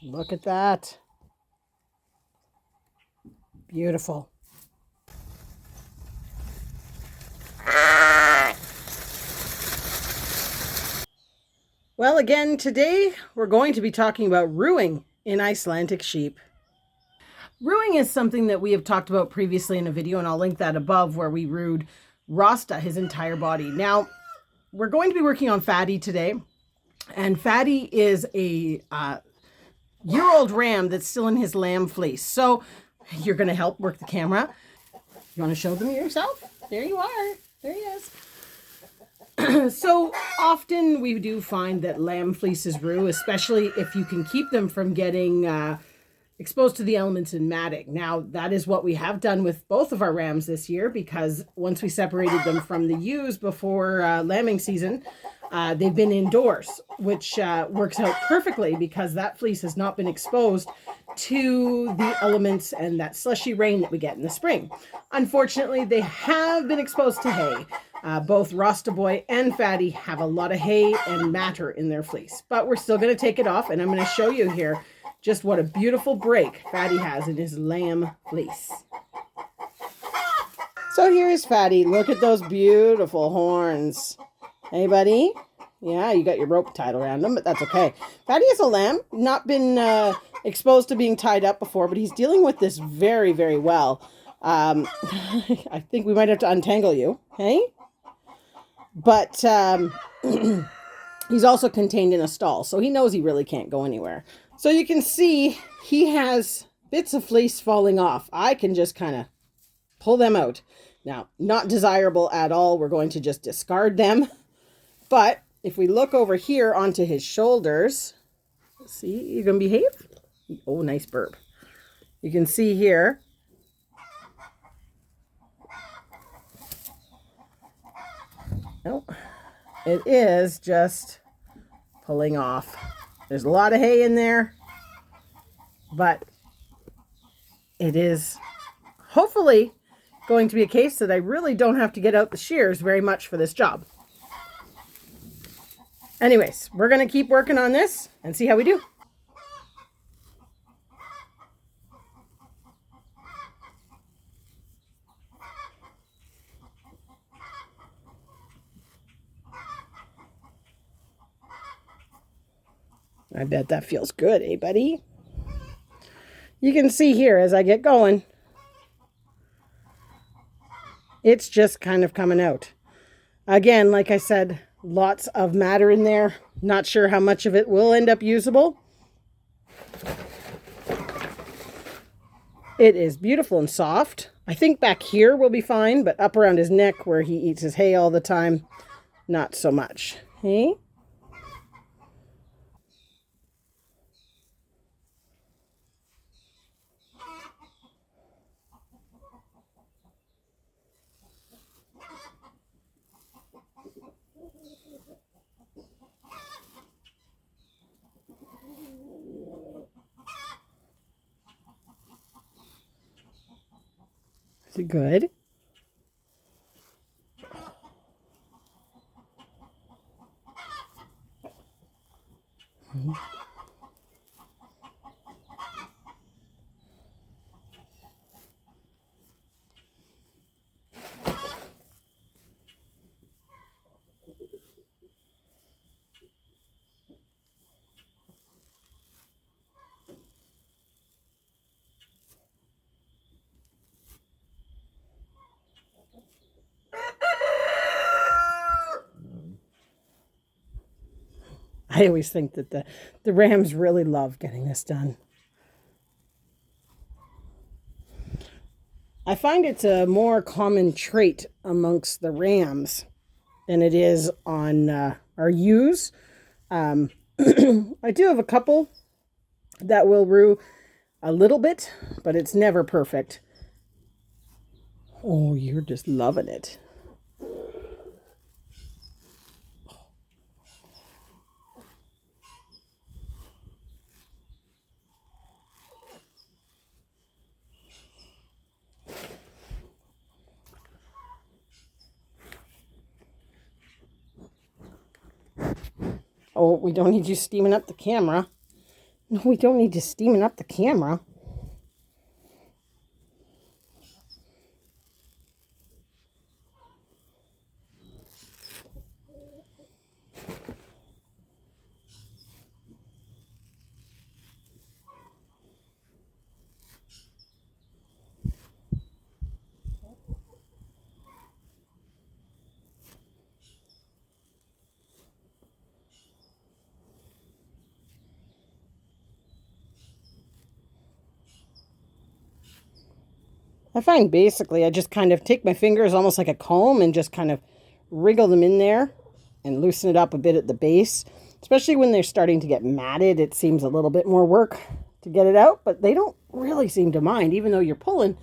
Look at that. Beautiful. Well, again, today we're going to be talking about rooing in Icelandic sheep. Rooing is something that we have talked about previously in a video, and I'll link that above, where we rooed Rasta, his entire body. Now, we're going to be working on Fatty today, and Fatty is a year-old ram that's still in his lamb fleece. So you're going to help work the camera. You want to show them yourself? There you are. There he is. So often we do find that lamb fleeces rue, especially if you can keep them from getting exposed to the elements in matting. Now, that is what we have done with both of our rams this year, because once we separated them from the ewes before lambing season, they've been indoors, which works out perfectly because that fleece has not been exposed to the elements and that slushy rain that we get in the spring. Unfortunately, they have been exposed to hay. Both Rasta Boy and Fatty have a lot of hay and matter in their fleece, but we're still going to take it off, and I'm going to show you here just what a beautiful break Fatty has in his lamb fleece. So here's Fatty. Look at those beautiful horns. Hey, buddy? Yeah, you got your rope tied around them, but that's okay. Fatty is a lamb, not been exposed to being tied up before, but he's dealing with this very, very well. I think we might have to untangle you, hey? But he's also contained in a stall, so he knows he really can't go anywhere. So you can see he has bits of fleece falling off. I can just kind of pull them out. Now, not desirable at all. We're going to just discard them. But if we look over here onto his shoulders, see, you gonna behave? Oh, nice burp. You can see here. No, it is just pulling off. There's a lot of hay in there, but it is hopefully going to be a case that I really don't have to get out the shears very much for this job. Anyways, we're going to keep working on this and see how we do. I bet that feels good, eh, buddy? You can see here as I get going, it's just kind of coming out. Again, like I said, lots of matter in there. Not sure how much of it will end up usable. It is beautiful and soft. I think back here will be fine, but up around his neck where he eats his hay all the time, not so much. Hey? Is it good? I always think that the rams really love getting this done. I find it's a more common trait amongst the rams than it is on our ewes. I do have a couple that will rue a little bit, but it's never perfect. Oh, you're just loving it. Oh, we don't need you steaming up the camera. No, we don't need to steaming up the camera. I find basically I just kind of take my fingers almost like a comb and just kind of wriggle them in there and loosen it up a bit at the base. Especially when they're starting to get matted, it seems a little bit more work to get it out, but they don't really seem to mind, even though you're pulling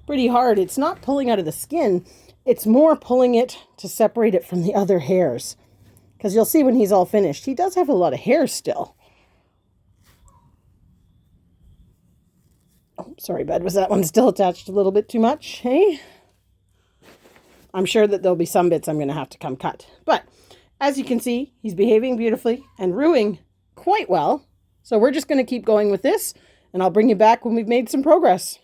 pretty hard. It's not pulling out of the skin, it's more pulling it to separate it from the other hairs. Because you'll see when he's all finished, he does have a lot of hair still. Oh, sorry, bud. Was that one still attached a little bit too much? Hey? I'm sure that there'll be some bits I'm going to have to come cut. But as you can see, he's behaving beautifully and ruing quite well. So we're just going to keep going with this, and I'll bring you back when we've made some progress.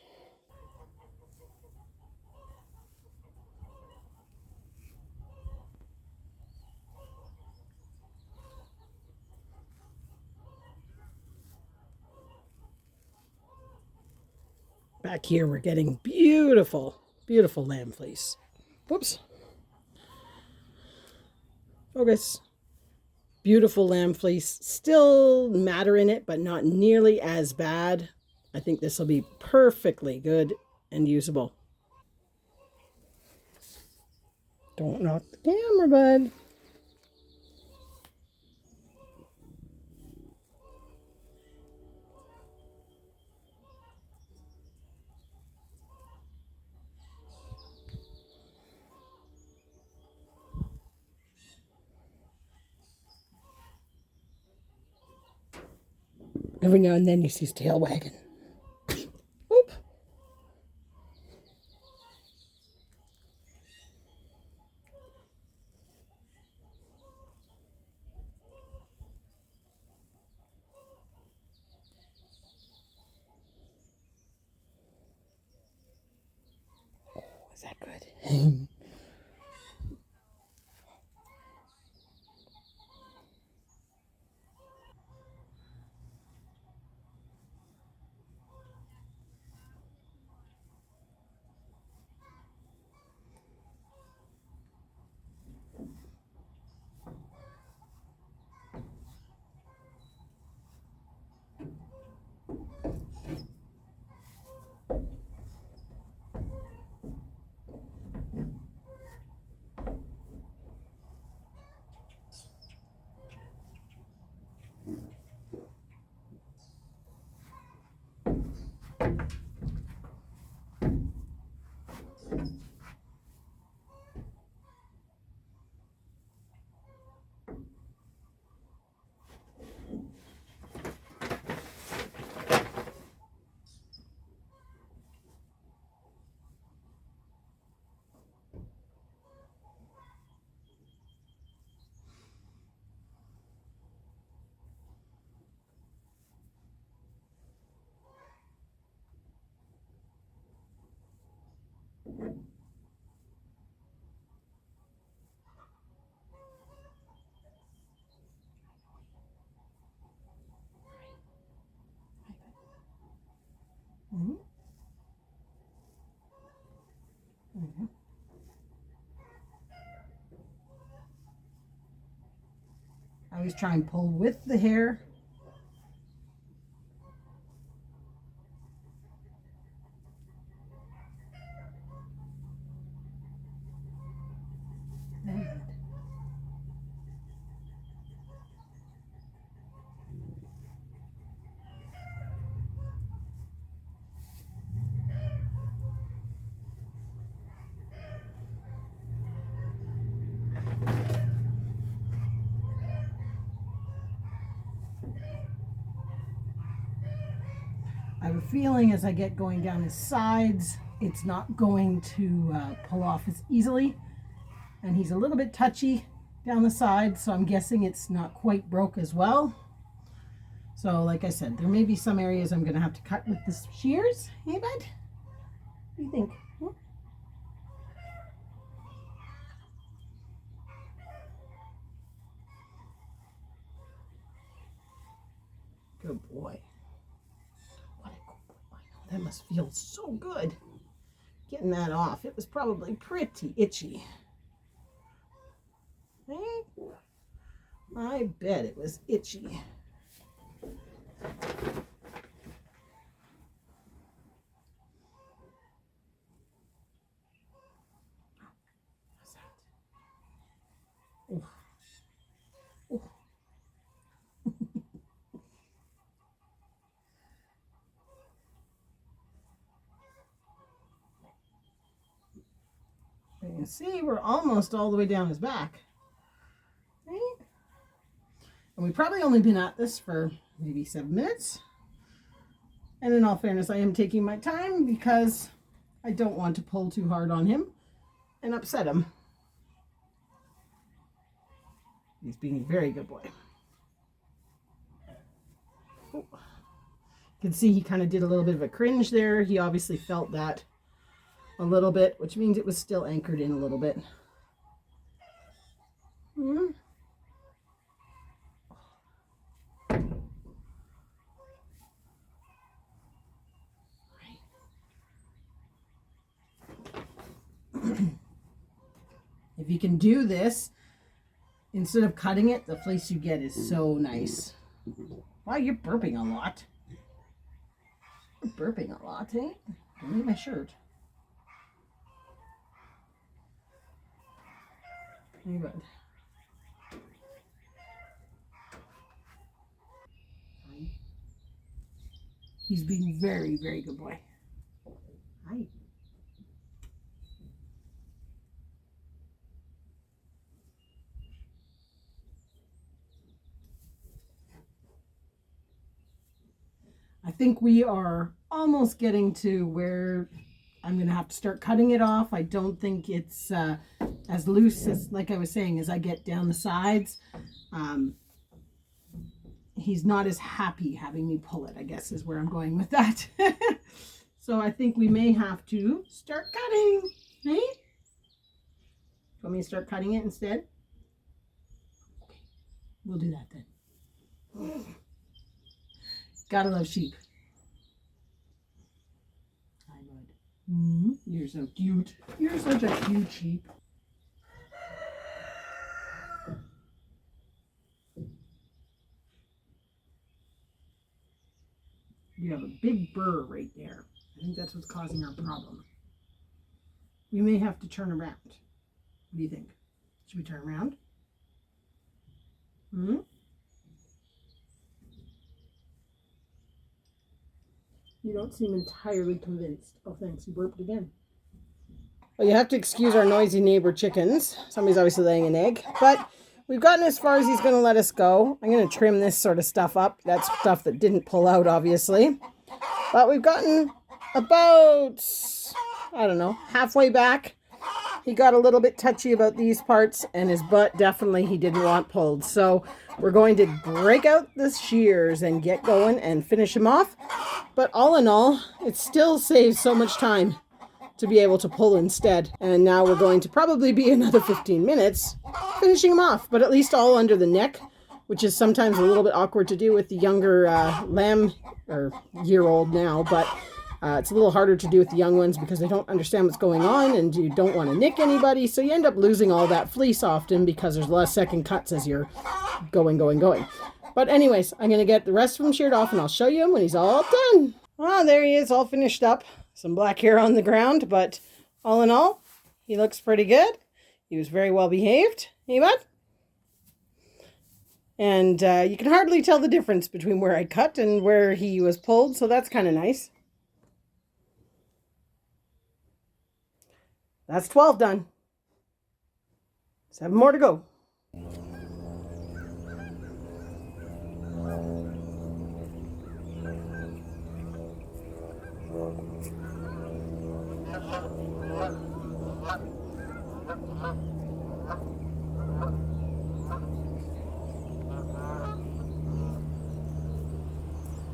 Back here, we're getting beautiful, beautiful lamb fleece. Whoops. Focus. Beautiful lamb fleece. Still matter in it, but not nearly as bad. I think this will be perfectly good and usable. Don't knock the camera, bud. Every now and then you see his tail wagging. Oop. Oh, is that good? Mm-hmm. Mm-hmm. I always try and pull with the hair. I have a feeling as I get going down his sides, it's not going to pull off as easily. And he's a little bit touchy down the side, so I'm guessing it's not quite broke as well. So like I said, there may be some areas I'm going to have to cut with the shears. Hey, bud? What do you think? Hmm? Good boy. What a good boy. I know, that must feel so good. Getting that off. It was probably pretty itchy. Hey? I bet it was itchy. What's that? Ooh. Ooh. You can see we're almost all the way down his back. Right? And we've probably only been at this for maybe 7 minutes. And in all fairness, I am taking my time because I don't want to pull too hard on him and upset him. He's being a very good boy. Oh. You can see he kind of did a little bit of a cringe there. He obviously felt that a little bit, which means it was still anchored in a little bit. Mm-hmm. If you can do this, instead of cutting it, the fleece you get is so nice. Wow, you're burping a lot. You're burping a lot, eh? Don't eat my shirt. Hey, bud. He's being very, very good boy. Hi. I think we are almost getting to where I'm going to have to start cutting it off. I don't think it's as loose as, like I was saying, as I get down the sides. He's not as happy having me pull it, I guess, is where I'm going with that. So I think we may have to start cutting. Hey? You want me to start cutting it instead? Okay, we'll do that then. Gotta love sheep. Hi, bud. You're so cute. You're such a cute sheep. You have a big burr right there. I think that's what's causing our problem. We may have to turn around. What do you think? Should we turn around? You don't seem entirely convinced. Oh, thanks. You burped again. Well, you have to excuse our noisy neighbor chickens. Somebody's obviously laying an egg. But we've gotten as far as he's going to let us go. I'm going to trim this sort of stuff up. That's stuff that didn't pull out, obviously. But we've gotten about, I don't know, halfway back. He got a little bit touchy about these parts, and his butt definitely he didn't want pulled. So we're going to break out the shears and get going and finish him off. But all in all, it still saves so much time to be able to pull instead. And now we're going to probably be another 15 minutes finishing him off, but at least all under the neck, which is sometimes a little bit awkward to do with the younger lamb, or year-old now, but it's a little harder to do with the young ones because they don't understand what's going on and you don't want to nick anybody. So you end up losing all that fleece often because there's less second cuts as you're going. But anyways, I'm going to get the rest of him sheared off and I'll show you him when he's all done. Well, there he is, all finished up. Some black hair on the ground, but all in all, he looks pretty good. He was very well behaved. Hey, bud? And you can hardly tell the difference between where I cut and where he was pulled, so that's kind of nice. That's 12 done. 7 more to go.